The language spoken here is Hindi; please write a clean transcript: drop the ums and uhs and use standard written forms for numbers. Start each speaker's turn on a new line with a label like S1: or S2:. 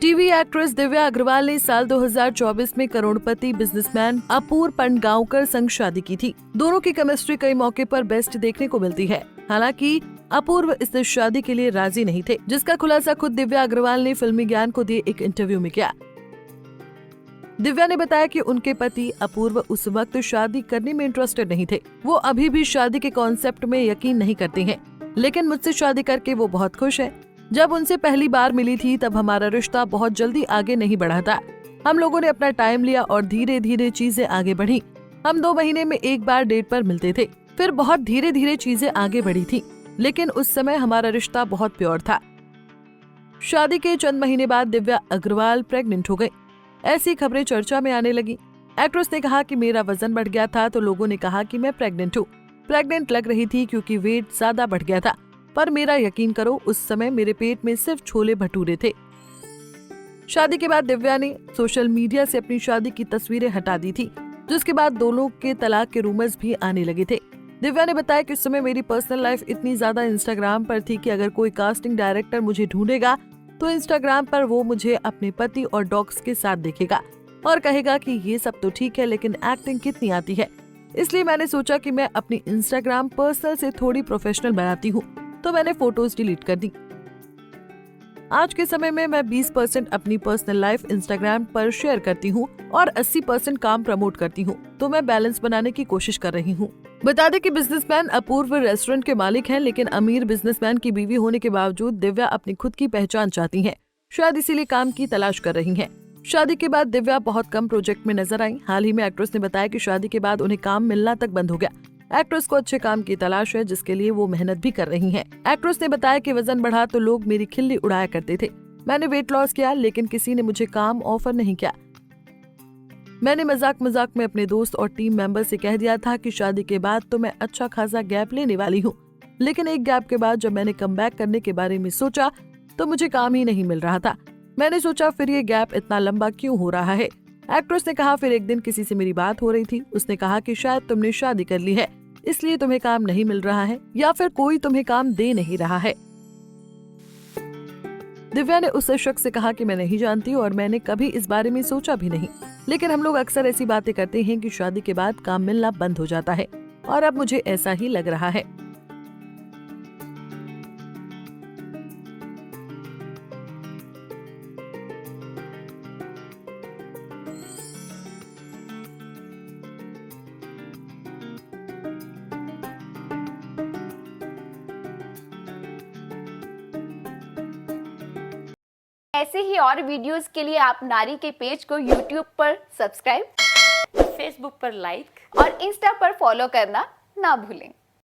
S1: टीवी एक्ट्रेस दिव्या अग्रवाल ने साल 2024 में करोड़पति बिजनेसमैन अपूर्व पनगांवकर संग शादी की थी। दोनों की केमिस्ट्री कई मौके पर बेस्ट देखने को मिलती है। हालांकि अपूर्व इस शादी के लिए राजी नहीं थे, जिसका खुलासा खुद दिव्या अग्रवाल ने फिल्मी ज्ञान को दिए एक इंटरव्यू में किया। दिव्या ने बताया कि उनके पति अपूर्व उस वक्त शादी करने में इंटरेस्टेड नहीं थे। वो अभी भी शादी के कॉन्सेप्ट में यकीन नहीं करते हैं, लेकिन मुझसे शादी करके वो बहुत खुश है। जब उनसे पहली बार मिली थी तब हमारा रिश्ता बहुत जल्दी आगे नहीं बढ़ा था। हम लोगों ने अपना टाइम लिया और धीरे धीरे चीजें आगे बढ़ी। हम 2 महीने में एक बार डेट पर मिलते थे, फिर बहुत धीरे धीरे चीजें आगे बढ़ी थी, लेकिन उस समय हमारा रिश्ता बहुत प्योर था। शादी के चंद महीने बाद दिव्या अग्रवाल प्रेग्नेंट हो गई। ऐसी खबरें चर्चा में आने लगी। एक्ट्रेस ने कहा कि मेरा वजन बढ़ गया था तो लोगों ने कहा कि मैं प्रेग्नेंट हूँ। प्रेग्नेंट लग रही थी क्योंकि वेट ज्यादा बढ़ गया था, पर मेरा यकीन करो उस समय मेरे पेट में सिर्फ छोले भटूरे थे। शादी के बाद दिव्या ने सोशल मीडिया से अपनी शादी की तस्वीरें हटा दी थी, जिसके बाद दोनों के तलाक के रूमर्स भी आने लगे थे। दिव्या ने बताया कि उस समय मेरी पर्सनल लाइफ इतनी ज्यादा इंस्टाग्राम पर थी कि अगर कोई कास्टिंग डायरेक्टर मुझे ढूंढेगा तो इंस्टाग्राम पर वो मुझे अपने पति और डॉग्स के साथ देखेगा और कहेगा कि ये सब तो ठीक है, लेकिन एक्टिंग कितनी आती है। इसलिए मैंने सोचा कि मैं अपनी इंस्टाग्राम पर्सनल से थोड़ी प्रोफेशनल बनाती हूँ, तो मैंने फोटोज डिलीट कर दी। आज के समय में मैं 20% अपनी पर्सनल लाइफ इंस्टाग्राम पर शेयर करती हूँ और 80% काम प्रमोट करती हूँ, तो मैं बैलेंस बनाने की कोशिश कर रही हूँ। बता दें कि बिजनेसमैन अपूर्व रेस्टोरेंट के मालिक हैं, लेकिन अमीर बिजनेसमैन की बीवी होने के बावजूद दिव्या अपनी खुद की पहचान चाहती हैं। शायद इसीलिए काम की तलाश कर रही हैं। शादी के बाद दिव्या बहुत कम प्रोजेक्ट में नजर आई। हाल ही में एक्ट्रेस ने बताया कि शादी के बाद उन्हें काम मिलना तक बंद हो गया। एक्ट्रेस को अच्छे काम की तलाश है, जिसके लिए वो मेहनत भी कर रही हैं। एक्ट्रेस ने बताया कि वजन बढ़ा तो लोग मेरी खिल्ली उड़ाया करते थे। मैंने वेट लॉस किया, लेकिन किसी ने मुझे काम ऑफर नहीं किया। मैंने मजाक में अपने दोस्त और टीम मेंबर से कह दिया था कि शादी के बाद तो मैं अच्छा खासा गैप लेने वाली हूँ, लेकिन एक गैप के बाद जब मैंने कमबैक करने के बारे में सोचा तो मुझे काम ही नहीं मिल रहा था। मैंने सोचा फिर ये गैप इतना लंबा क्यों हो रहा है। एक्ट्रेस ने कहा, फिर एक दिन किसी से मेरी बात हो रही थी। उसने कहा कि शायद तुमने शादी कर ली है, इसलिए तुम्हें काम नहीं मिल रहा है, या फिर कोई तुम्हें काम दे नहीं रहा है। दिव्या ने उस शख्स से कहा कि मैं नहीं जानती और मैंने कभी इस बारे में सोचा भी नहीं, लेकिन हम लोग अक्सर ऐसी बातें करते हैं कि शादी के बाद काम मिलना बंद हो जाता है, और अब मुझे ऐसा ही लग रहा है।
S2: ऐसे ही और वीडियोस के लिए आप नारी के पेज को YouTube पर सब्सक्राइब,
S3: फेसबुक पर लाइक
S2: और इंस्टा पर फॉलो करना ना भूलें।